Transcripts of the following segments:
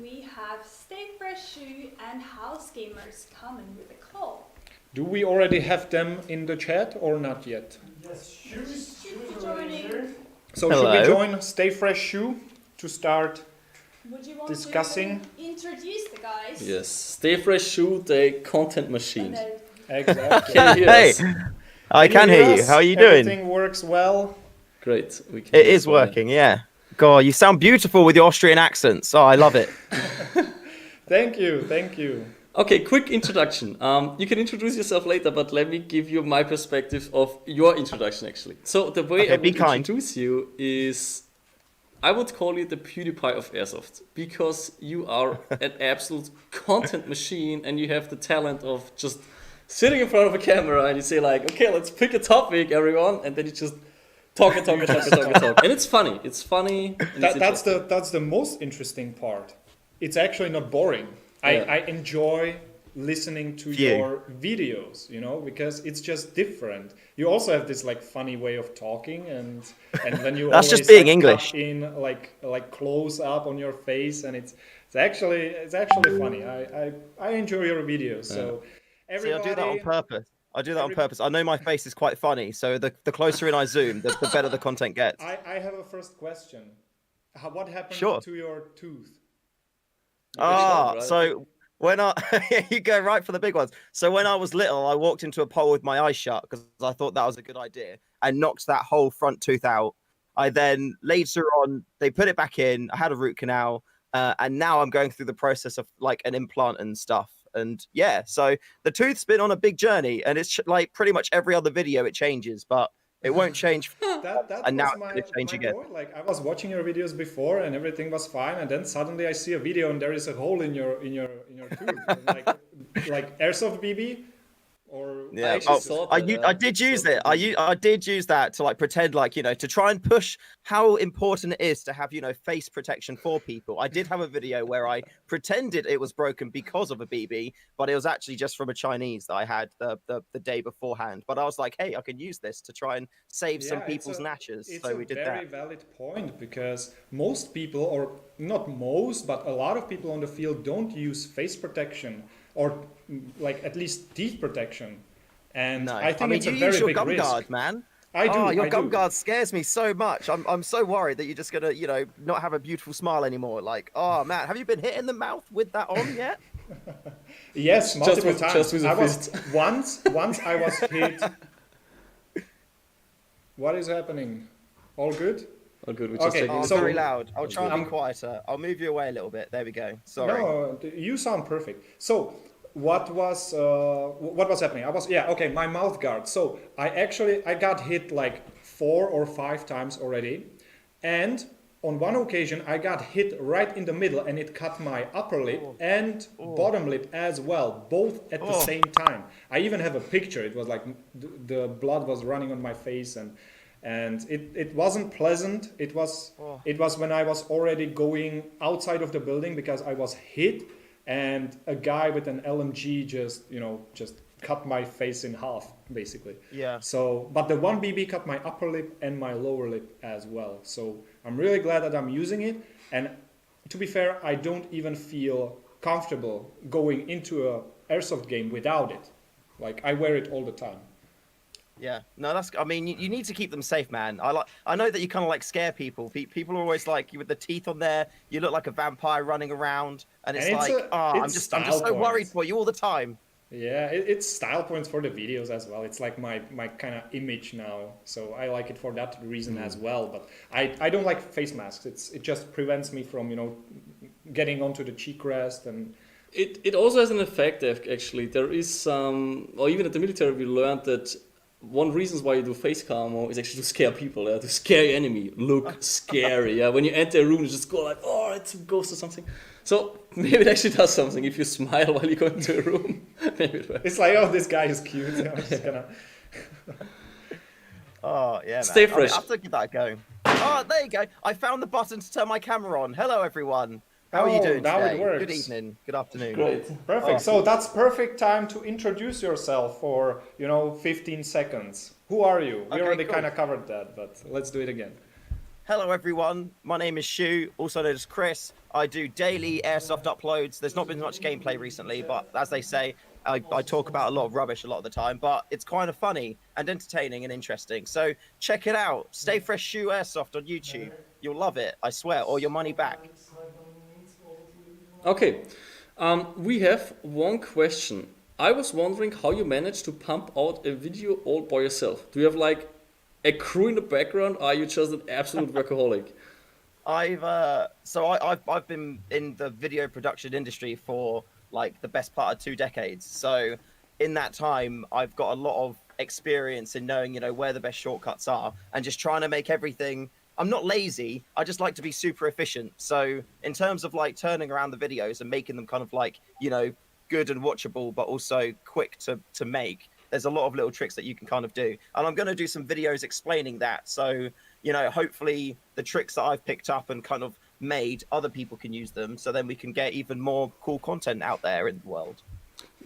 We have StayFreshShoe and House Gamers coming with a call. Do we already have them in the chat or not yet? Yes, shoes Joining. already here. So Hello. should we join StayFreshShoe to start Would you want discussing? to introduce the guys? Yes, StayFreshShoe, the content And machine. then Exactly. Can you hear Hey, us? I can hear you. us? How are you doing? Everything works well. Great. We can It hear is you fine. working, yeah. God, you sound beautiful with your Austrian accents. Oh, I love it. Thank you, thank you. Okay, quick introduction. You can introduce yourself later, but let me give you my perspective of your introduction, actually. So the way Okay, I be would kind. introduce you is, I would call you the PewDiePie of Airsoft, because you are an absolute content machine and you have the talent of just sitting in front of a camera and you say like, okay, let's pick a topic, everyone, and then you just talk and talk and talk and talk and talk. And it's funny. It's funny. And it's That's the most interesting part. It's actually not boring. Yeah. I enjoy listening to Phew. your videos, you know, because it's just different. You also have this like funny way of talking, and then you That's always just being like, English. cut in like close up on your face, and it's actually funny. I enjoy your videos. So See, everybody, I do that on purpose. I do that on purpose. I know my face is quite funny, so the closer in I zoom, the better the content gets. I have a first question. What happened Sure. to your tooth? Ah, right? so when I you go right for the big ones. So when I was little, I walked into a pole with my eyes shut because I thought that was a good idea and knocked that whole front tooth out. I then later on they put it back in. I had a root canal, and now I'm going through the process of like an implant and stuff. And yeah, so the tooth's been on a big journey, and it's like pretty much every other video it changes, but it won't change. That And now was it's my, gonna change my again. point. Like I was watching your videos before and everything was fine, and then suddenly I see a video and there is a hole in your tooth. And like Airsoft BB or Yeah, actually saw I that, did use saw it. that I did use that to like pretend like, you know, to try and push how important it is to have, you know, face protection for people. I did have a video where I pretended it was broken because of a BB, but it was actually just from a Chinese that I had the day beforehand. But I was like, hey, I can use this to try and save some Yeah, people's gnashes. It's So we did a very that. valid point, because most people, or not most, but a lot of people on the field don't use face protection or like at least teeth protection. And No, I think mean, it's a you very use your big gum risk. guard, man. I do. Oh, your I gum do. guard scares me so much. I'm so worried that you're just gonna, you know, not have a beautiful smile anymore. Like, oh man, have you been hit in the mouth with that on yet? Yes, multiple with- times. just with a I was fist. once I was hit. What is happening? All good? Oh, good. We're just Okay, checking Oh, the so- very phone. loud. I'll try and I'm- be quieter. I'll move you away a little bit. There we go. Sorry. No, you sound perfect. So what was happening? Okay, my mouth guard. So I got hit like 4 or 5 times already, and on one occasion I got hit right in the middle, and it cut my upper lip and bottom lip as well, both at the same time. I even have a picture. It was like the blood was running on my face, and it wasn't pleasant. It was when I was already going outside of the building because I was hit, and a guy with an LMG just cut my face in half, basically. Yeah. So, but the one BB cut my upper lip and my lower lip as well. So I'm really glad that I'm using it. And to be fair, I don't even feel comfortable going into a airsoft game without it. Like I wear it all the time. Yeah. No, that's. I mean, you need to keep them safe, man. I know that you kind of like scare people. People are always like you with the teeth on there. You look like a vampire running around, and it's And like, I'm it's just style so worried points. for you all the time. Yeah, it's style points for the videos as well. It's like my kind of image now. So I like it for that reason as well. But I don't like face masks. It just prevents me from, getting onto the cheek rest. And It also has an effect, actually. There is some, or even at the military, we learned that one reason why you do face camo is actually to scare people, to scare your enemy, look scary. Yeah, when you enter a room, you just go like, oh, it's a ghost or something. So maybe it actually does something if you smile while you go into a room. Maybe it works. it's like, oh, this guy is cute. I'm just gonna... Oh yeah. Man. Stay I mean, fresh. I have to give that a go. Oh, there you go. I found the button to turn my camera on. Hello, everyone. How are you Oh, doing now it today? works. Good evening. Good afternoon. Great. Perfect. Oh. So that's perfect time to introduce yourself for, 15 seconds. Who are you? We Okay, already cool. kind of covered that, but let's do it again. Hello, everyone. My name is Shoe, also known as Chris. I do daily Airsoft uploads. There's not been much gameplay recently, but as they say, I talk about a lot of rubbish a lot of the time, but it's kind of funny and entertaining and interesting. So check it out. StayFreshShoe Airsoft on YouTube. You'll love it, I swear, or your money back. Okay, we have one question. I was wondering how you managed to pump out a video all by yourself. Do you have like a crew in the background? Or are you just an absolute workaholic? I've been in the video production industry for like the best part of 2 decades. So in that time, I've got a lot of experience in knowing, where the best shortcuts are and just trying to make everything. I'm not lazy. I just like to be super efficient. So in terms of like turning around the videos and making them kind of like, good and watchable, but also quick to make, there's a lot of little tricks that you can kind of do. And I'm going to do some videos explaining that. So, hopefully the tricks that I've picked up and kind of made, other people can use them. So then we can get even more cool content out there in the world.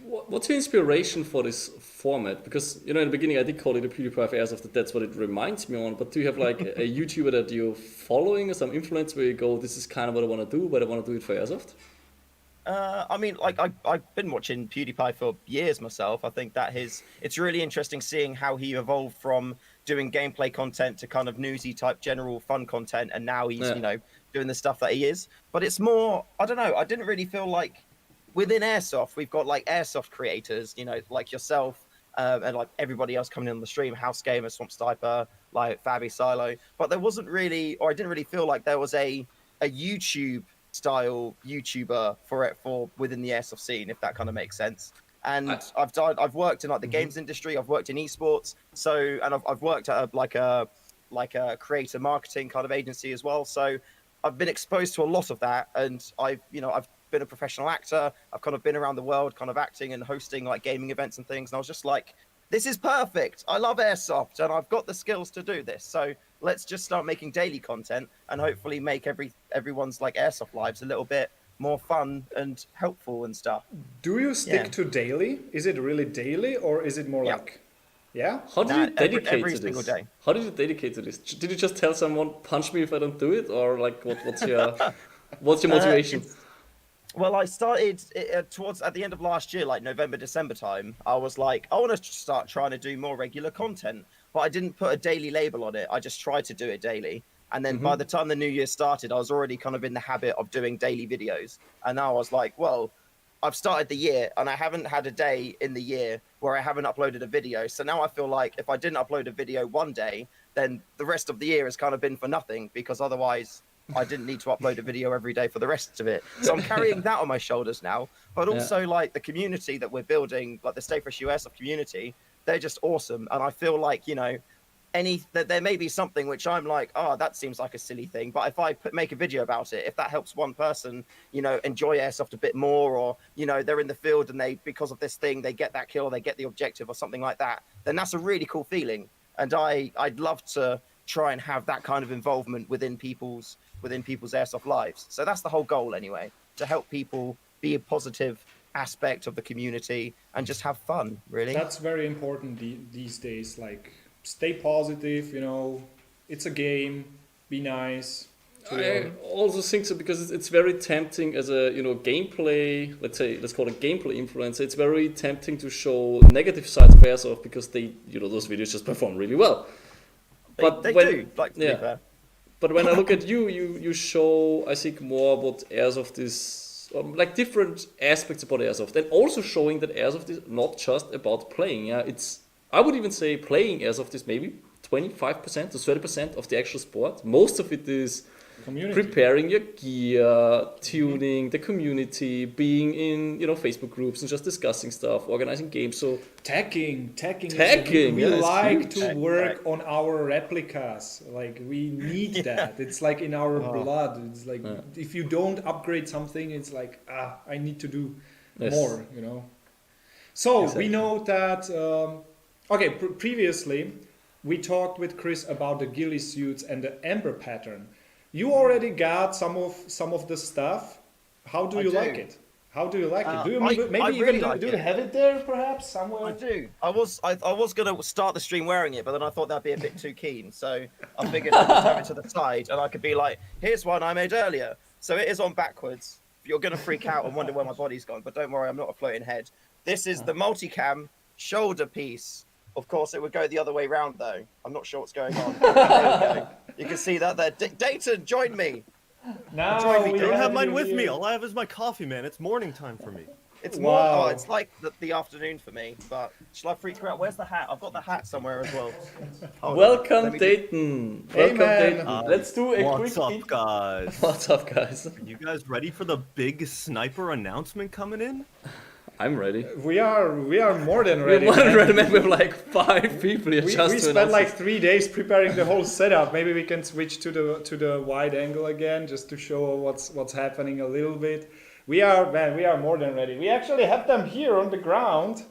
What's your inspiration for this format? Because, in the beginning I did call it a PewDiePie of Airsoft, that's what it reminds me on. But do you have like a YouTuber that you're following or some influence where you go, this is kind of what I want to do, but I want to do it for Airsoft? I've been watching PewDiePie for years myself. I think it's really interesting seeing how he evolved from doing gameplay content to kind of newsy type general fun content, and now he's doing the stuff that he is. But it's more, I don't know, I didn't really feel like within Airsoft we've got like Airsoft creators, like yourself and like everybody else coming in on the stream, House Gamer, Swamp Stiper, like Fabi Silo. But there wasn't really, or I didn't really feel like there was a YouTube style YouTuber for within the Airsoft scene, if that kind of makes sense. And I've worked in like the games industry, I've worked in esports, and I've worked at a creator marketing kind of agency as well. So I've been exposed to a lot of that, and I've been a professional actor. I've kind of been around the world kind of acting and hosting like gaming events and things, and I was just like, this is perfect. I love Airsoft and I've got the skills to do this. So let's just start making daily content and hopefully make everyone's like Airsoft lives a little bit more fun and helpful and stuff. Do you stick to daily? Is it really daily, or is it more like, yeah? How did you dedicate every to single this? day. How did you dedicate to this? Did you just tell someone, punch me if I don't do it? Or like, what's your motivation? Well, I started at the end of last year, like November, December time. I was like, I want to start trying to do more regular content, but I didn't put a daily label on it. I just tried to do it daily. And then by the time the new year started, I was already kind of in the habit of doing daily videos. And now I was like, well, I've started the year and I haven't had a day in the year where I haven't uploaded a video. So now I feel like if I didn't upload a video one day, then the rest of the year has kind of been for nothing, because otherwise I didn't need to upload a video every day for the rest of it. So I'm carrying that on my shoulders now. But also like the community that we're building, like the StayFreshShoe Airsoft community, they're just awesome. And I feel like, that there may be something which I'm like, oh, that seems like a silly thing. But if I make a video about it, if that helps one person, enjoy Airsoft a bit more, or, they're in the field and because of this thing, they get that kill, they get the objective or something like that, then that's a really cool feeling. And I'd love to try and have that kind of involvement within people's Airsoft lives. So that's the whole goal anyway, to help people be a positive aspect of the community and just have fun, really. That's very important these days. Like, stay positive, it's a game, be nice. I also think so, because it's very tempting as a gameplay, let's call it gameplay influencer. It's very tempting to show negative sides of Airsoft because they those videos just perform really well. But they do, like, to be fair. But when I look at you show, I think, more what Airsoft is, like different aspects about Airsoft, and also showing that Airsoft is not just about playing. Yeah, I would even say playing Airsoft is maybe 25% to 30% of the actual sport. Most of it is preparing your gear, tuning, the community, being in Facebook groups and just discussing stuff, organizing games. So tagging. We yeah, like to work on our replicas. Like, we need that. It's like in our blood. It's like if you don't upgrade something, it's like I need to do more. So exactly. we know that. Previously we talked with Chris about the ghillie suits and the ember pattern. You already got some of the stuff. How do you like it? How do you like it? Do you I maybe really even like do you it. have it there perhaps somewhere? I do. I was gonna start the stream wearing it, but then I thought that'd be a bit too keen. So I figured I'd just have it to the side, and I could be like, "Here's one I made earlier." So it is on backwards. You're gonna freak out and wonder where my body's gone, but don't worry, I'm not a floating head. This is the multicam shoulder piece. Of course, it would go the other way round though. I'm not sure what's going on. There we go. You can see that there. Dayton, join me. Now Join me, we I don't have you mine with me. here. All I have is my coffee, man. It's morning time for me. It's Wow. more. Oh, it's like the afternoon for me. But shall I freak you out? Where's the hat? I've got the hat somewhere as well. Hold on, Welcome, let me Dayton. Hey, Welcome, man. Dayton. Let's do a What's quick. up, guys? What's up, guys? Are you guys ready for the big sniper announcement coming in? I'm ready. We are more than We ready. want to man. recommend with like 5 people here We just to spent announce like it. 3 days preparing the whole setup. Maybe we can switch to the wide angle again, just to show what's happening a little bit. We are more than ready. We actually have them here on the ground,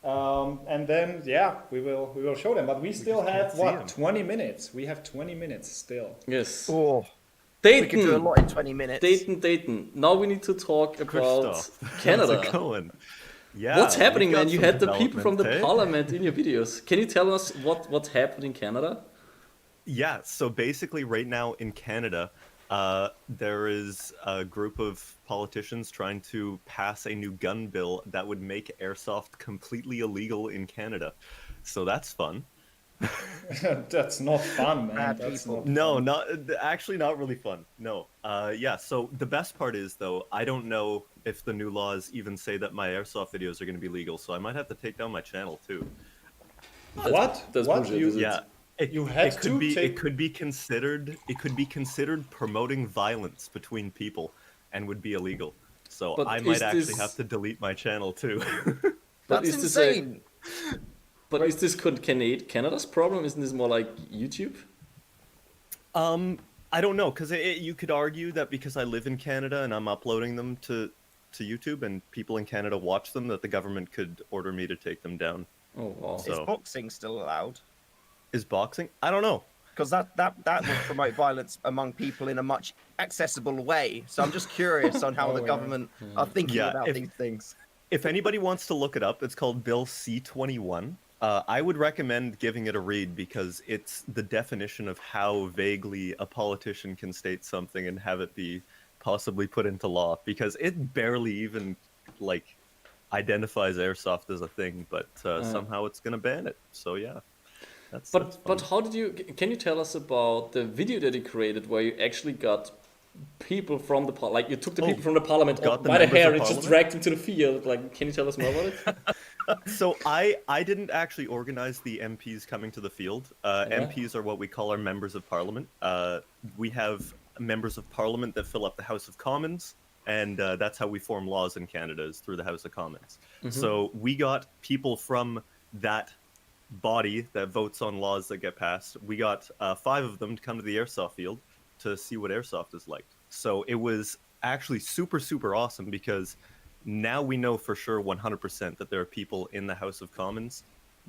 and then we will show them. But we still just have can't see 'em. 20 minutes. We have 20 minutes still. Yes. Oh, we could do a Dayton. lot in 20 minutes. Dayton. Now we need to talk about Christoph, Canada. how's it going? Yeah. What's happening, we've got man? You some had the people from the development, eh? parliament in your videos. Can you tell us what happened in Canada? Yeah, so basically right now in Canada, there is a group of politicians trying to pass a new gun bill that would make airsoft completely illegal in Canada. So that's fun. That's not fun, man. Bad That's people. not No, fun. not really fun. No. Yeah, so the best part is though, I don't know if the new laws even say that my airsoft videos are going to be legal, so I might have to take down my channel too. What? That's What? bullshit, You- is it? Yeah. You had it could to be take- it could be considered promoting violence between people and would be illegal. So But I is might actually this- have to delete my channel too. But That's is this insane. But is this Canada's problem? Isn't this more like YouTube? I don't know, because you could argue that because I live in Canada and I'm uploading them to YouTube and people in Canada watch them, that the government could order me to take them down. Oh wow. So- Is boxing still allowed? Is boxing? I don't know. Because that would promote violence among people in a much accessible way. So I'm just curious on how Oh, the yeah. government are thinking Yeah, about if- these things. If anybody wants to look it up, it's called Bill C-21. I would recommend giving it a read because it's the definition of how vaguely a politician can state something and have it be possibly put into law. Because it barely even like identifies airsoft as a thing, but somehow it's gonna ban it. So yeah, that's But fun. how did you? Can you tell us about the video that you created where you actually got people from the like you took the people from the parliament got the by the members hair of and just parliament? dragged them to the field? Like, can you tell us more about it? So I didn't actually organize the MPs coming to the field. MPs are what we call our members of parliament. We have members of parliament that fill up the House of Commons, and that's how we form laws in Canada, is through the House of Commons. So we got people from that body that votes on laws that get passed. We got 5 of them to come to the airsoft field to see what airsoft is like. So it was actually super, super awesome because now we know for sure 100% that there are people in the House of Commons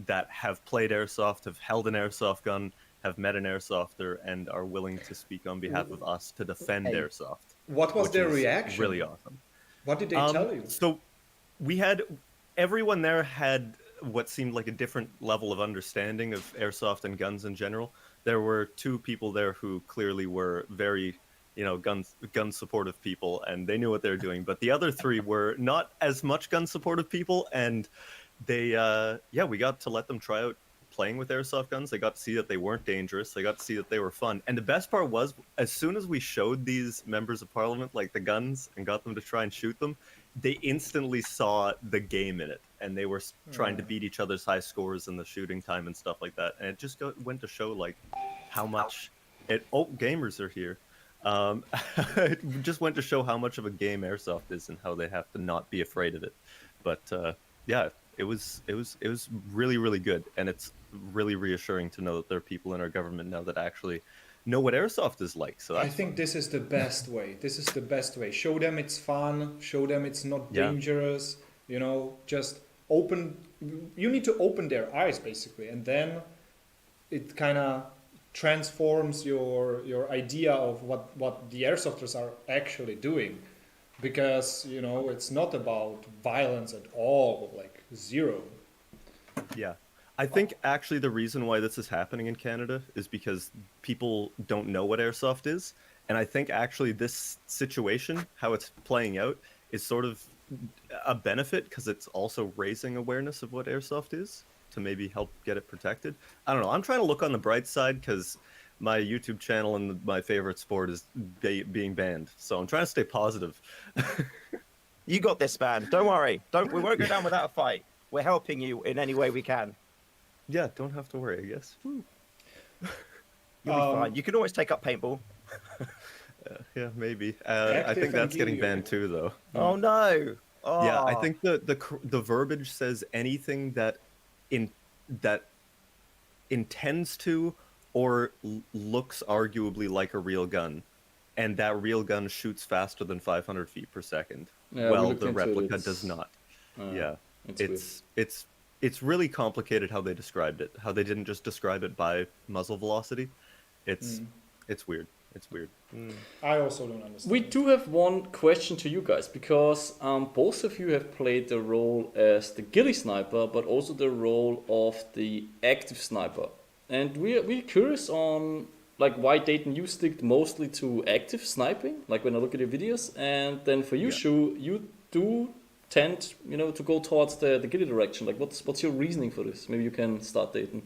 that have played airsoft, have held an airsoft gun, have met an airsofter, and are willing to speak on behalf of us to defend Hey. airsoft. What was which their is reaction? Really awesome. What did they tell you? So we had everyone there had what seemed like a different level of understanding of airsoft and guns in general. There were 2 people there who clearly were very, gun supportive people, and they knew what they were doing. But the other 3 were not as much gun supportive people, and they, we got to let them try out playing with airsoft guns. They got to see that they weren't dangerous. They got to see that they were fun. And the best part was, as soon as we showed these members of parliament like the guns and got them to try and shoot them, they instantly saw the game in it, and they were trying to beat each other's high scores in the shooting time and stuff like that. And it just went to show like how much it. Oh, gamers are here. It just went to show how much of a game airsoft is and how they have to not be afraid of it. But yeah, it was really, really good, and it's really reassuring to know that there are people in our government now that actually know what airsoft is like. So I that's think this is the best way. This is the best way. Show them it's fun. Show them it's not Yeah. dangerous. Just open. You need to open their eyes basically, and then it kind of transforms your idea of what the airsofters are actually doing. because it's not about violence at all, like zero. Yeah. I think actually the reason why this is happening in Canada is because people don't know what airsoft is. And I think actually this situation, how it's playing out, is sort of a benefit because it's also raising awareness of what airsoft is to maybe help get it protected. I don't know. I'm trying to look on the bright side because my YouTube channel and my favorite sport is being banned. So I'm trying to stay positive. You got this, man. Don't worry. We won't go down without a fight. We're helping you in any way we can. Yeah, don't have to worry, I guess. Woo. You'll be fine. You can always take up paintball. Yeah, maybe. I think that's getting banned too, though. Oh no! Oh. Yeah, I think the verbiage says anything that intends to or looks arguably like a real gun, and that real gun shoots faster than 500 feet per second. Yeah, well, the replica does not. Yeah, it's it's really complicated how they described it. How they didn't just describe it by muzzle velocity. It's weird. It's weird. I also don't understand. We do have one question to you guys because both of you have played the role as the ghillie sniper, but also the role of the active sniper. And we're curious on like why Dayton you stick mostly to active sniping, like when I look at your videos, and then for you, Shu, you do tend to go towards the ghillie direction. Like what's your reasoning for this? Maybe you can start, Dayton.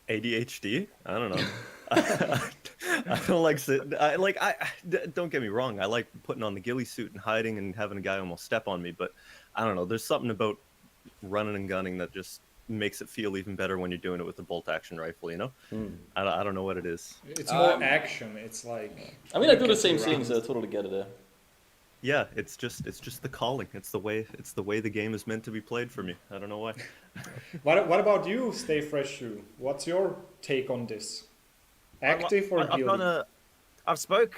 ADHD? I don't know. I don't like sitting. Don't get me wrong. I like putting on the ghillie suit and hiding and having a guy almost step on me. But I don't know. There's something about running and gunning that just makes it feel even better when you're doing it with a bolt action rifle. I don't know what it is. It's more action. It's like. I mean, I do the same things. I totally get it there. Yeah, it's just the calling. It's the way the game is meant to be played for me. I don't know why. What about you, StayFreshShoe? What's your take on this? Active or ghillie?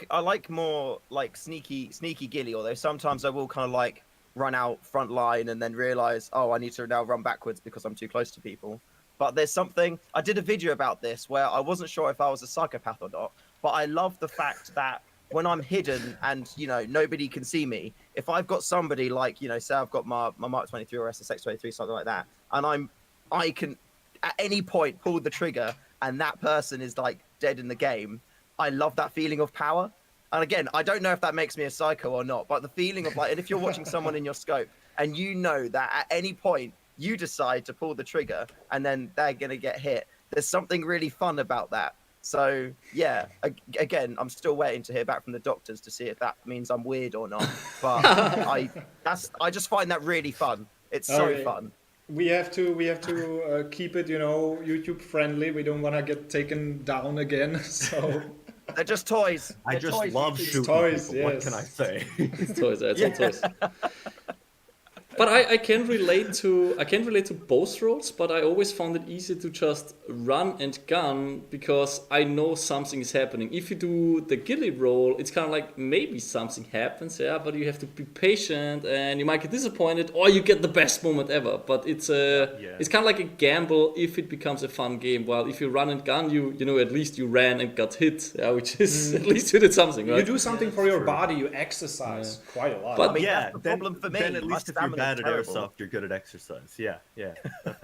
I like more like sneaky ghillie, although sometimes I will kind of like run out front line and then realize, oh, I need to now run backwards because I'm too close to people. But there's something, I did a video about this where I wasn't sure if I was a psychopath or not, but I love the fact that when I'm hidden and, nobody can see me, if I've got somebody like, say I've got my Mark 23 or SSX23, something like that, and I can at any point pull the trigger and that person is like dead in the game, I love that feeling of power. And again, I don't know if that makes me a psycho or not, but the feeling of like, and if you're watching someone in your scope and you know that at any point you decide to pull the trigger and then they're going to get hit, there's something really fun about that. So yeah, again, I'm still waiting to hear back from the doctors to see if that means I'm weird or not. But I just find that really fun. It's so fun. We have to keep it, YouTube friendly. We don't want to get taken down again. So they're just toys. I just love shooting toys. people. Yes. What can I say? It's toys. It's all toys. But I can relate to both roles, but I always found it easy to just run and gun because I know something is happening. If you do the ghillie role, it's kind of like maybe something happens, but you have to be patient and you might get disappointed or you get the best moment ever. But it's it's kind of like a gamble if it becomes a fun game. While if you run and gun, you at least you ran and got hit, which is at least you did something, right? You do something for your body. You exercise quite a lot. But I mean, that's the problem for me. Then at least if you're bad at terrible. airsoft, you're good at exercise. Yeah.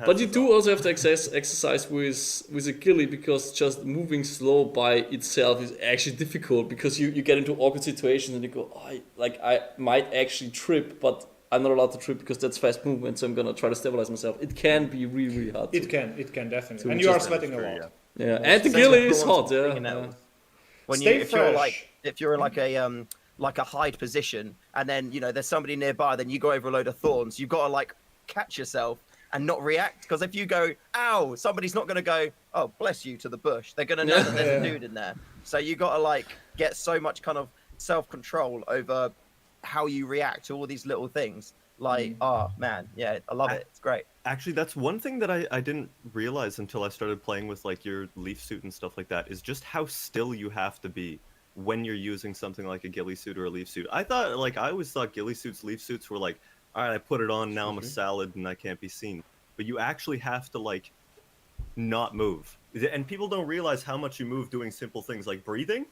But you do also have to exercise with a ghillie because just moving slow by itself is actually difficult because you get into awkward situations and you go, I might actually trip, but I'm not allowed to trip because that's fast movement, so I'm gonna try to stabilize myself. It can be really, really hard. It can definitely, and you are sweating a lot. Yeah, and the ghillie is hot. When if you're in like a hide position and then there's somebody nearby, then you go over a load of thorns, you've got to like catch yourself and not react, because if you go ow, somebody's not going to go oh bless you to the bush. They're going to know that there's a dude in there. So you got to like get so much kind of self-control over how you react to all these little things. Like oh man, yeah, I love it. It's great. Actually, that's one thing that I didn't realize until I started playing with like your leaf suit and stuff like that, is just how still you have to be when you're using something like a ghillie suit or a leaf suit. I always thought ghillie suits, leaf suits were like, all right, I put it on, now I'm a salad and I can't be seen. But you actually have to like not move. And people don't realize how much you move doing simple things like breathing.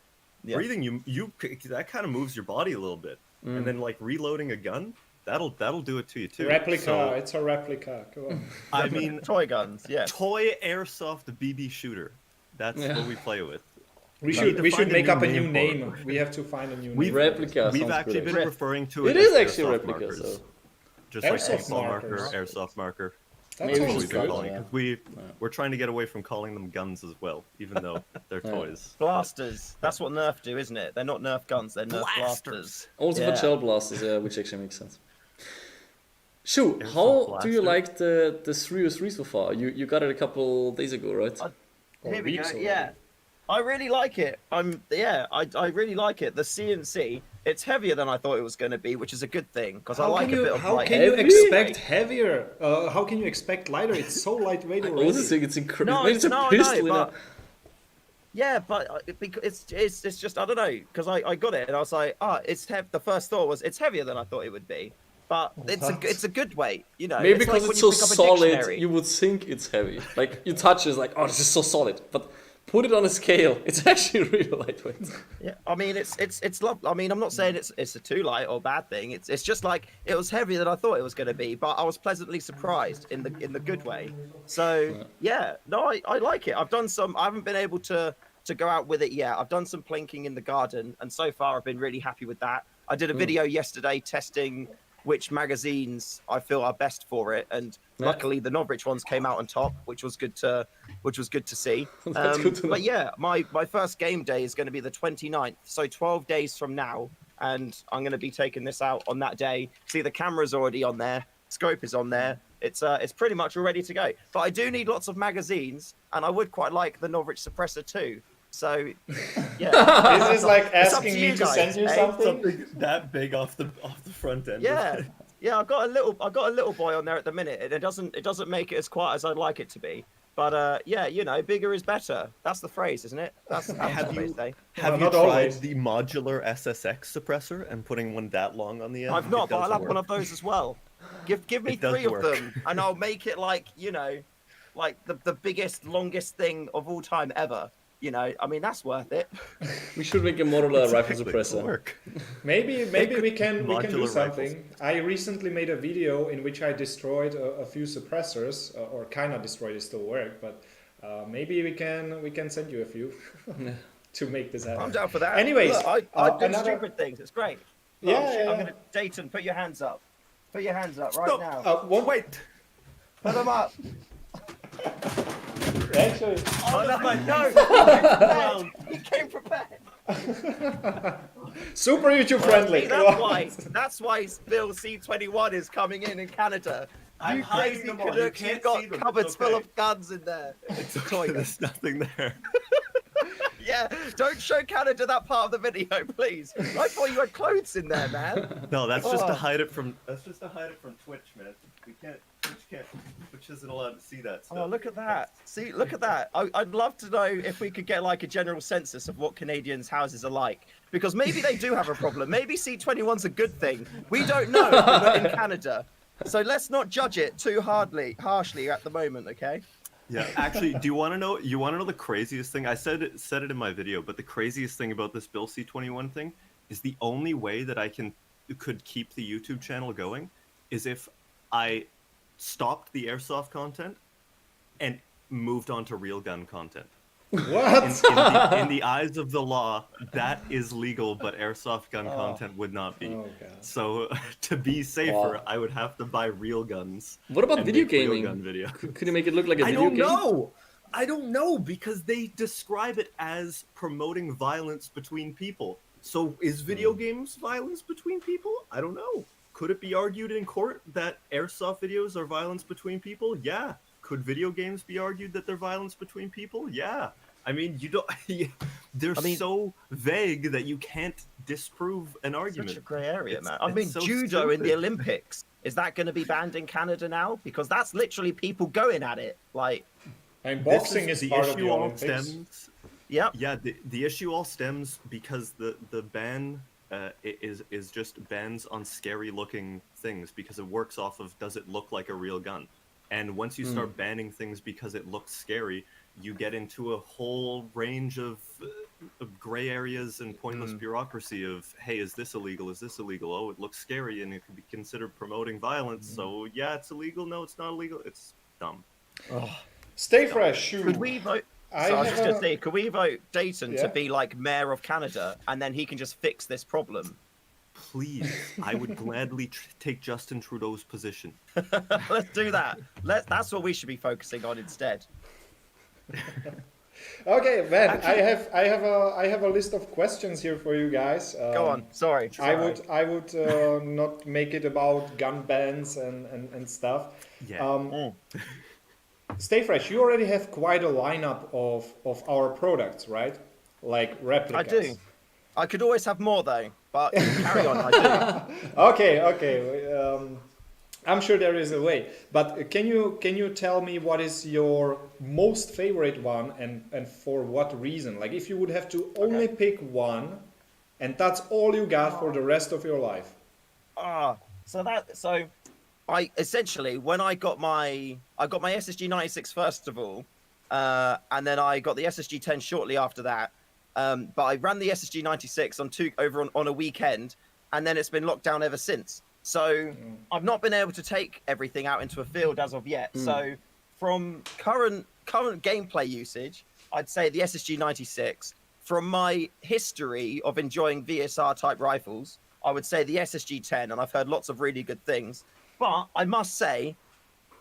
Yeah. Breathing, you that kind of moves your body a little bit. and then like reloading a gun, that'll do it to you too. Replica, So, it's a replica. Go on. I mean, Toy guns, yeah. toy airsoft BB shooter. That's what we play with. We need to should find a make new up a name new for name. it. We have to find a new We've- name. Replica. We've sounds actually good. been referring to it. It is as actually airsoft replica, markers. so Just like Airsoft paintball marker, markers. airsoft marker. That Maybe we That's what sounds we've should been good. calling it. Yeah. 'Cause we're trying to get away from calling them guns as well, even though they're toys. Blasters. That's what Nerf do, isn't it? They're not Nerf guns, they're Nerf blasters. also Yeah. for gel blasters, yeah, which actually makes sense. Shu, Airsoft how do you blaster. like the 303 so far? You got it a couple days ago, right? Or Here we go. weeks already. Yeah, I really like it. I really like it. The CNC, it's heavier than I thought it was going to be, which is a good thing because I like a bit of How light. can you Heavy? expect heavier? How can you expect lighter? It's so lightweight I already. also think it's incredible. No, It's a no, I pistol know, in a... but yeah, but it's just I don't know because I got it and I was like, it's heavy. The first thought was it's heavier than I thought it would be, but it's a good weight, you know. Maybe it's like because when it's you so pick up a solid, dictionary. you would think it's heavy. Like you touch it, it's like, oh, this is so solid. But put it on a scale, it's actually really lightweight. Yeah, I mean it's lovely. I mean I'm not saying it's a too light or bad thing. It's just like it was heavier than I thought it was going to be, but I was pleasantly surprised in the good way. So yeah, no, I like it. I've done some. I haven't been able to go out with it yet. I've done some plinking in the garden, and so far I've been really happy with that. I did a video yesterday testing which magazines I feel are best for it, and luckily the Novritsch ones came out on top, which was good to see. That's good to know. But yeah, my first game day is going to be the 29th, so 12 days from now, and I'm going to be taking this out on that day. See, the camera's already on there, scope is on there. It's pretty much all ready to go. But I do need lots of magazines, and I would quite like the Novritsch suppressor too. So yeah, This is like It's up asking to me you to guys, send you eh? something. that big off the front end. yeah. Yeah, I've got a little boy on there at the minute, and it doesn't make it as quiet as I'd like it to be. But yeah, you know, bigger is better. That's the phrase, isn't it? That's Have what they you- say. Have Well, you not tried always. the modular SSX suppressor and putting one that long on the end? I've not, It but I'll does have one work. of those as well. Give me It does 3 of work. them, and I'll make it like, you know, like the biggest, longest thing of all time ever. You know, I mean, that's worth it. We should make a modular rifle Exactly, it'll suppressor. work. Maybe we can do Modular something. I recently made a video in which I destroyed a few suppressors, or kind of destroyed. It still work, but maybe we can send you a few to make this happen. I'm down for that. Anyways, Look, I do another- stupid things. It's great. Yeah, Oh, shit, yeah. I'm gonna Dayton, put your hands up. Put your hands up right Stop. now. Wait. Put them up. Actually, Oh no, no! He came prepared. super YouTube friendly. See, that's why Bill C21 is coming in Canada. I'm You hiding crazy them all. You Canucks, can't you've got see them. It's cupboards full okay. of guns in there. It's toy. There's nothing there. Yeah, don't show Canada that part of the video, please. I thought you had clothes in there, man. No, that's just to Oh. hide it from. That's just to hide it from Twitch, man. We can't. Twitch isn't allowed to see that stuff. Oh, look at that. See, look at that. I'd love to know if we could get like a general census of what Canadians' houses are like. Because maybe they do have a problem. Maybe C21's a good thing. We don't know if we're not in Canada. So let's not judge it too harshly at the moment, okay? Yeah, actually, do you want to know? You want to know the craziest thing? I said it in my video, but the craziest thing about this Bill C21 thing is the only way that I could keep the YouTube channel going is if I stopped the airsoft content and moved on to real gun content. What? In the eyes of the law, that is legal, but airsoft gun content would not be. Oh, God. So to be safer, Wow. I would have to buy real guns. What about and video make real gaming? gun video. Could you make it look like a I video don't game? know. I don't know because they describe it as promoting violence between people. So is video games violence between people? I don't know. Could it be argued in court that airsoft videos are violence between people? Yeah. Could video games be argued that they're violence between people? Yeah. I mean, you don't. They're so vague that you can't disprove an argument. Such a grey area, It's- man. I it's mean, so judo in the stupid. Olympics. Is that going to be banned in Canada now? Because that's literally people going at it. Like, And This boxing is the part of issue the all Olympics. stems. yep. Yeah, the issue all stems because the ban is just bans on scary looking things because it works off of does it look like a real gun, and once you start banning things because it looks scary, you get into a whole range of gray areas and pointless bureaucracy of, hey, is this illegal? Is this illegal? Oh, it looks scary and it could be considered promoting violence. So yeah, it's illegal. No, it's not illegal. It's dumb. Stay fresh, shoe. Could we vote? I So I was have just going a- to say, could we vote Dayton Yeah. to be like mayor of Canada, and then he can just fix this problem? Please, I would gladly take Justin Trudeau's position. Let's do that. That's what we should be focusing on instead. Okay, man. I have a list of questions here for you guys. Go on. Sorry. I would not make it about gun bans and stuff. Yeah. Stay fresh. You already have quite a lineup of our products, right? Like replicas. I do. I could always have more though, but carry on. I do. Okay. I'm sure there is a way. But can you tell me what is your most favorite one and for what reason? Like if you would have to only pick one, and that's all you got for the rest of your life. So I essentially when I got my SSG96 first of all, and then I got the SSG10 shortly after that. But I ran the SSG96 on a weekend, and then it's been locked down ever since. So I've not been able to take everything out into a field as of yet. So from current gameplay usage, I'd say the SSG96. From my history of enjoying VSR type rifles, I would say the SSG10, and I've heard lots of really good things. But I must say,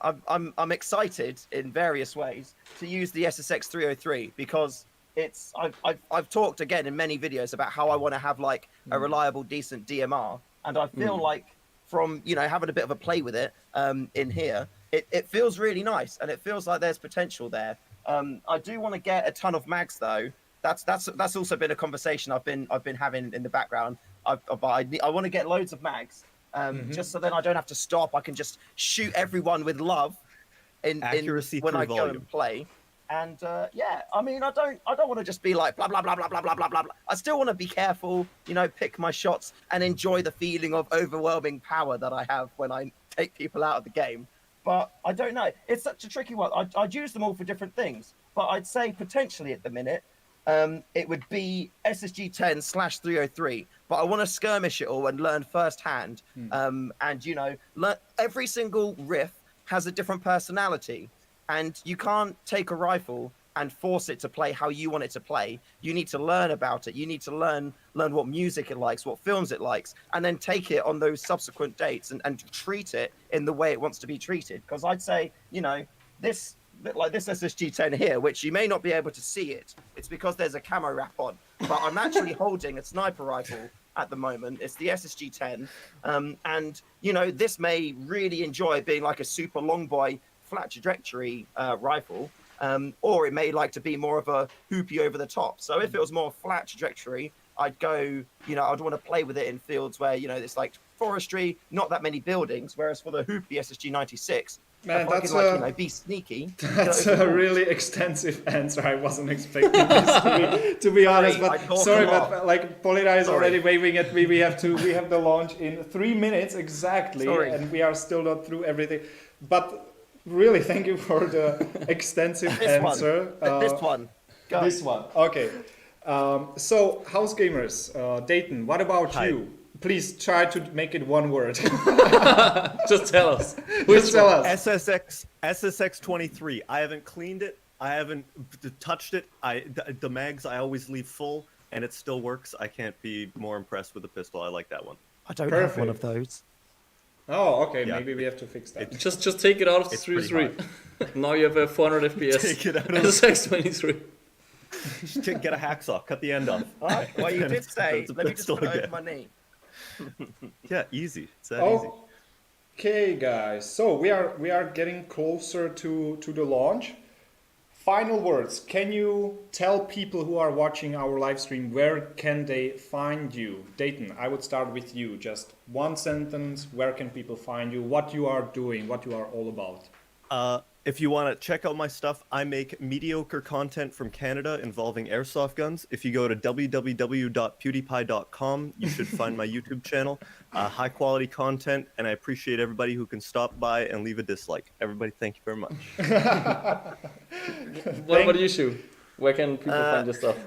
I'm excited in various ways to use the SSX303 because I've talked again in many videos about how I want to have like a reliable, decent DMR, and I feel like from having a bit of a play with it in here, it feels really nice, and it feels like there's potential there. I do want to get a ton of mags though. That's also been a conversation I've been having in the background. I want to get loads of mags, just so then I don't have to stop. I can just shoot everyone with love Accuracy when through I go volume. and play. And yeah, I mean, I don't want to just be like blah blah blah blah blah blah blah blah. I still want to be careful, pick my shots and enjoy the feeling of overwhelming power that I have when I take people out of the game. But I don't know. It's such a tricky one. I'd use them all for different things, but I'd say potentially at the minute, it would be SSG10/303. But I want to skirmish it all and learn firsthand. And learn every single riff has a different personality. And you can't take a rifle and force it to play how you want it to play. You need to learn about it. You need to learn what music it likes, what films it likes, and then take it on those subsequent dates and treat it in the way it wants to be treated. Because I'd say, this SSG10 here, which you may not be able to see it's because there's a camo wrap on. But I'm actually holding a sniper rifle at the moment. It's the SSG10. And, this may really enjoy being like a super long boy flat trajectory rifle, or it may like to be more of a hoopy over the top. So if it was more flat trajectory, I'd go, I'd want to play with it in fields where, it's like forestry, not that many buildings. Whereas for the hoopy SSG96, Man, if I could, be sneaky. That's a really extensive answer. I wasn't expecting this to be honest. But sorry, but like Polina is already waving at me. We have the launch in 3 minutes exactly, and we are still not through everything. But really, thank you for the extensive answer. This one. Go. This one. Okay. So, house gamers, Dayton, what about you? Please try to make it one word. Just tell us. Just tell us. SSX23. I haven't cleaned it. I haven't touched it. The mags I always leave full, and it still works. I can't be more impressed with the pistol. I like that one. I don't have one of those. Oh, okay. Yeah. Maybe we have to fix that. Just take it out of the It's pretty 3-3. Now you have a 400 FPS. Take it out of SSX23. Get a hacksaw. Cut the end off. Well, you did say, That's a let me just pistol put it over again. my knee. Yeah, easy. It's that easy. Okay, guys. So we are getting closer to the launch. Final words. Can you tell people who are watching our live stream where can they find you? Dayton, I would start with you. Just one sentence. Where can people find you? What you are doing? What you are all about? If you want to check out my stuff, I make mediocre content from Canada involving airsoft guns. If you go to www.pewdiepie.com, you should find my YouTube channel. High quality content, and I appreciate everybody who can stop by and leave a dislike. Everybody, thank you very much. What about you, Shu? Where can people find your stuff?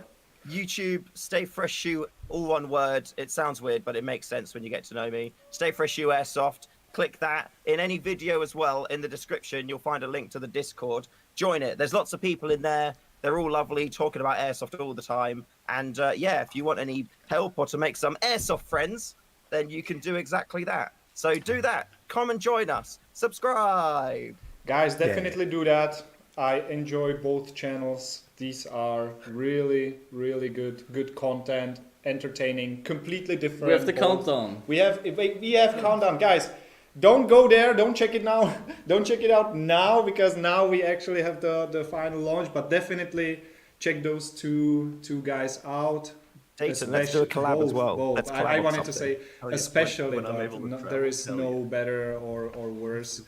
YouTube, StayFreshShoe, all one word. It sounds weird, but it makes sense when you get to know me. StayFreshShoe Airsoft. Click that. In any video as well, in the description, you'll find a link to the Discord. Join it. There's lots of people in there. They're all lovely, talking about Airsoft all the time. And yeah, if you want any help or to make some Airsoft friends, then you can do exactly that. So do that. Come and join us. Subscribe. Guys, definitely do that. I enjoy both channels. These are really, really good content, entertaining, completely different. We have the countdown. We have countdown, guys. Don't go there. Don't check it now. Don't check it out now, because now we actually have the final launch. But definitely check those two guys out. Dayton, let's do a collab as well. Both. Let's collab I on wanted to something. say, especially, when I'm able to travel, there is hell no yeah. better or worse.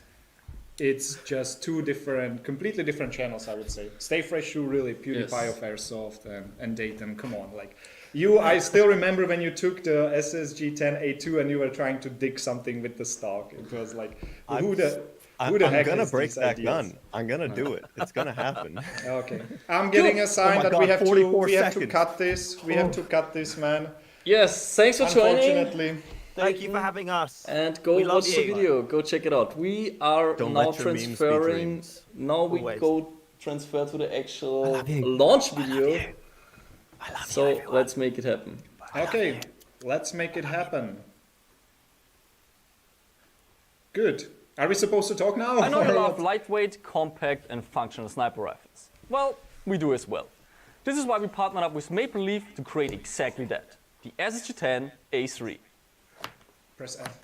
It's just two different, completely different channels, I would say. StayFreshShoe, really, PewDiePie Yes. of Airsoft, and Dayton, come on. Like, I still remember when you took the SSG10 A3 and you were trying to dig something with the stock. It was like, who the I'm heck gonna is break these that ideas? gun. I'm gonna do it. It's gonna happen. Okay. I'm getting a sign Oh my that God, we have 44 to seconds. cut this. We have to cut this, man. Yes, thanks for joining. Unfortunately. Thank you for having us. And go We love watch the you. video. Go check it out. We are Don't now let your memes be transferring. dreams. Now we Always. go transfer to the actual love you. launch video. I love So you, everyone. let's make it happen. Okay, let's make it happen. Good. Are we supposed to talk now? I know you or love what? lightweight, compact, and functional sniper rifles. Well, we do as well. This is why we partnered up with Maple Leaf to create exactly that, the SSG10 A3. Press F.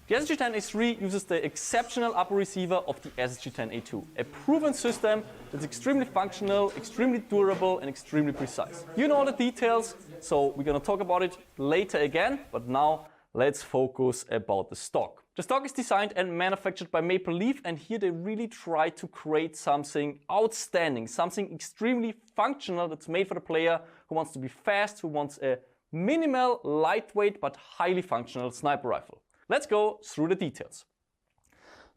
The SSG10 A3 uses the exceptional upper receiver of the SSG10 A2, a proven system that's extremely functional, extremely durable, and extremely precise. You know all the details, so we're gonna talk about it later again, but now let's focus about the stock. The stock is designed and manufactured by Maple Leaf, and here they really try to create something outstanding, something extremely functional that's made for the player who wants to be fast, who wants a minimal, lightweight, but highly functional sniper rifle. Let's go through the details.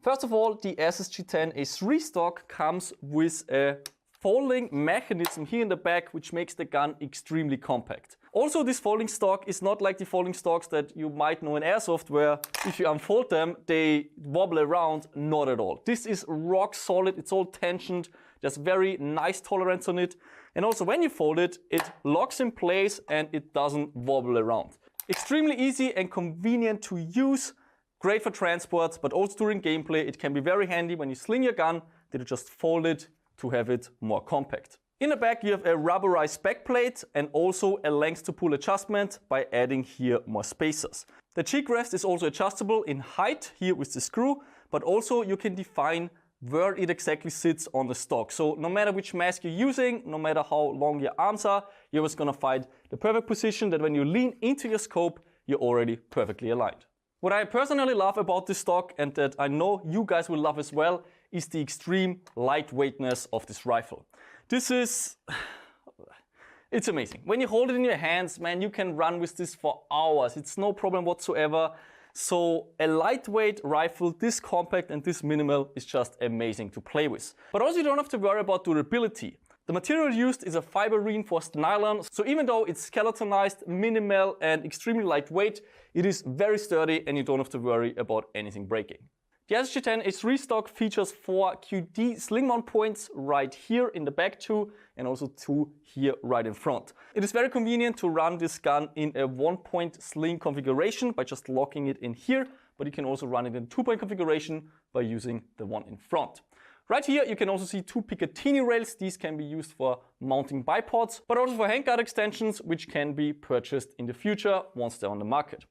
First of all, the SSG10 A3 stock comes with a folding mechanism here in the back, which makes the gun extremely compact. Also, this folding stock is not like the folding stocks that you might know in Airsoft, where if you unfold them, they wobble around. Not at all. This is rock solid, it's all tensioned, there's very nice tolerance on it. And also when you fold it, it locks in place and it doesn't wobble around. Extremely easy and convenient to use, great for transports, but also during gameplay it can be very handy when you sling your gun, that you just fold it to have it more compact. In the back you have a rubberized backplate and also a length to pull adjustment by adding here more spacers. The cheek rest is also adjustable in height here with the screw, but also you can define where it exactly sits on the stock. So no matter which mask you're using, no matter how long your arms are, you're just gonna find the perfect position that when you lean into your scope, you're already perfectly aligned. What I personally love about this stock, and that I know you guys will love as well, is the extreme lightweightness of this rifle. This is... it's amazing. When you hold it in your hands, man, you can run with this for hours. It's no problem whatsoever. So a lightweight rifle, this compact and this minimal, is just amazing to play with. But also you don't have to worry about durability. The material used is a fiber reinforced nylon, so even though it's skeletonized, minimal and extremely lightweight, it is very sturdy and you don't have to worry about anything breaking. The SSG10 A3 stock features 4 QD sling mount points right here in the back too, and also 2 here right in front. It is very convenient to run this gun in a 1-point sling configuration by just locking it in here, but you can also run it in a 2-point configuration by using the one in front. Right here you can also see 2 Picatinny rails. These can be used for mounting bipods, but also for handguard extensions, which can be purchased in the future once they're on the market.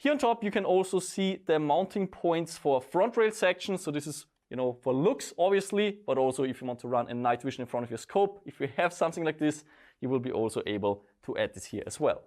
Here on top, you can also see the mounting points for front rail section. So this is, for looks, obviously, but also if you want to run a night vision in front of your scope, if you have something like this, you will be also able to add this here as well.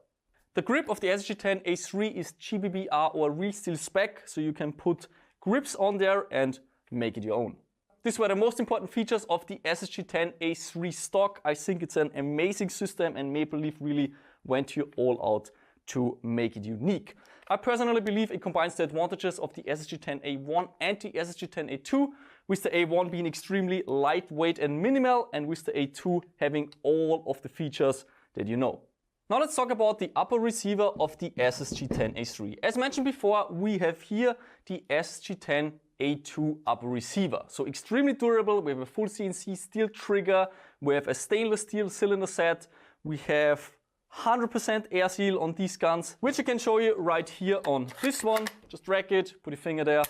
The grip of the SSG10 A3 is GBBR or real steel spec, so you can put grips on there and make it your own. These were the most important features of the SSG10 A3 stock. I think it's an amazing system and Maple Leaf really went here all out to make it unique. I personally believe it combines the advantages of the SSG10 A1 and the SSG10 A2, with the A1 being extremely lightweight and minimal, and with the A2 having all of the features that you know. Now let's talk about the upper receiver of the SSG10 A3. As mentioned before, we have here the SSG10 A2 upper receiver. So extremely durable, we have a full CNC steel trigger, we have a stainless steel cylinder set, we have 100% air seal on these guns, which I can show you right here on this one. Just drag it, put your finger there,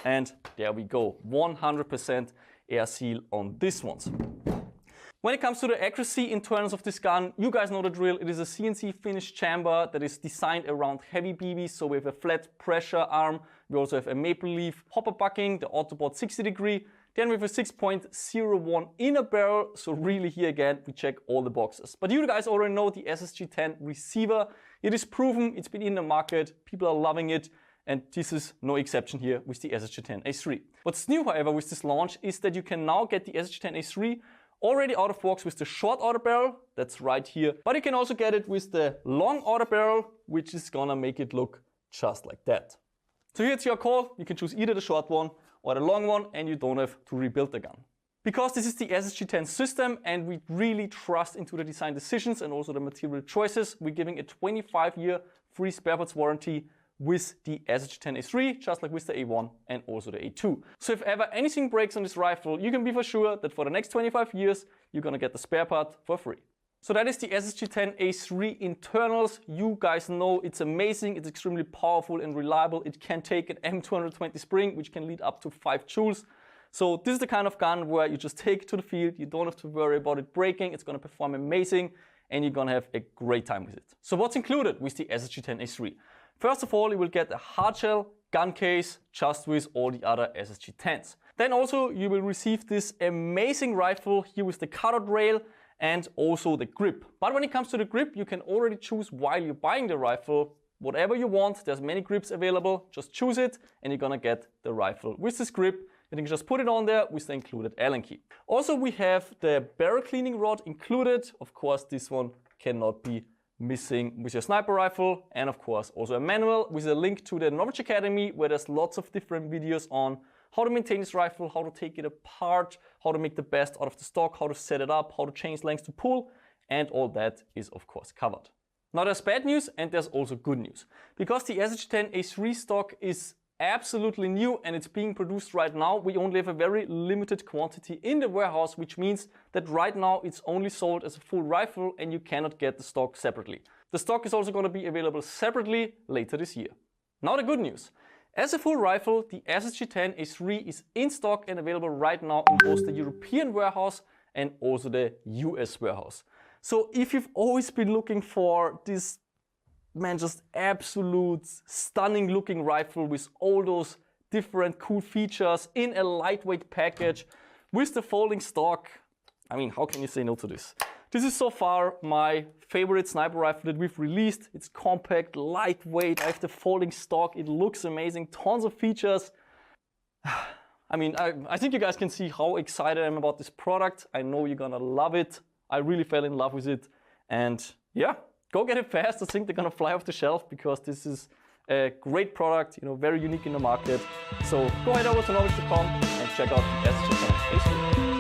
and there we go. 100% air seal on these ones. When it comes to the accuracy in terms of this gun, you guys know the drill. It is a CNC finished chamber that is designed around heavy BBs. So we have a flat pressure arm. We also have a Maple Leaf hopper bucking, the Autobot 60 degree. Then we have a 6.01 inner barrel. So really here again, we check all the boxes. But you guys already know the SSG10 receiver. It is proven, it's been in the market, people are loving it. And this is no exception here with the SSG10 A3. What's new, however, with this launch is that you can now get the SSG10 A3 already out of box with the short outer barrel, that's right here. But you can also get it with the long outer barrel, which is gonna make it look just like that. So here it's your call, you can choose either the short one or the long one, and you don't have to rebuild the gun. Because this is the SSG10 system and we really trust into the design decisions and also the material choices, we're giving a 25-year free spare parts warranty with the SSG10 A3, just like with the A1 and also the A2. So if ever anything breaks on this rifle, you can be for sure that for the next 25 years, you're gonna get the spare part for free. So that is the SSG10 A3 internals. You guys know it's amazing, it's extremely powerful and reliable. It can take an M220 spring, which can lead up to 5 joules. So this is the kind of gun where you just take it to the field, you don't have to worry about it breaking, it's gonna perform amazing, and you're gonna have a great time with it. So what's included with the SSG10 A3? First of all, you will get a hard shell gun case, just with all the other SSG10s. Then also you will receive this amazing rifle here with the cutout rail and also the grip. But when it comes to the grip, you can already choose while you're buying the rifle whatever you want. There's many grips available, just choose it and you're gonna get the rifle with this grip. And you can just put it on there with the included Allen key. Also, we have the barrel cleaning rod included. Of course, this one cannot be missing with your sniper rifle, and of course also a manual with a link to the Novritsch Academy, where there's lots of different videos on how to maintain this rifle, how to take it apart, how to make the best out of the stock, how to set it up, how to change lengths to pull, and all that is of course covered. Now there's bad news and there's also good news. Because the SSG10 A3 stock is absolutely new and it's being produced right now, we only have a very limited quantity in the warehouse, which means that right now it's only sold as a full rifle and you cannot get the stock separately. The stock is also going to be available separately later this year. Now the good news. As a full rifle, the SSG10 A3 is in stock and available right now in both the European warehouse and also the US warehouse. So if you've always been looking for this just absolute stunning looking rifle with all those different cool features in a lightweight package with the folding stock, I mean, how can you say no to this? This is so far my favorite sniper rifle that we've released. It's compact, lightweight, I have the folding stock, it looks amazing, tons of features. I mean, I think you guys can see how excited I am about this product. I know you're gonna love it. I really fell in love with it, and yeah. Go get it fast. I think they're gonna fly off the shelf because this is a great product, very unique in the market. So go head over to Novritsch.com and check out the SSG10 A3.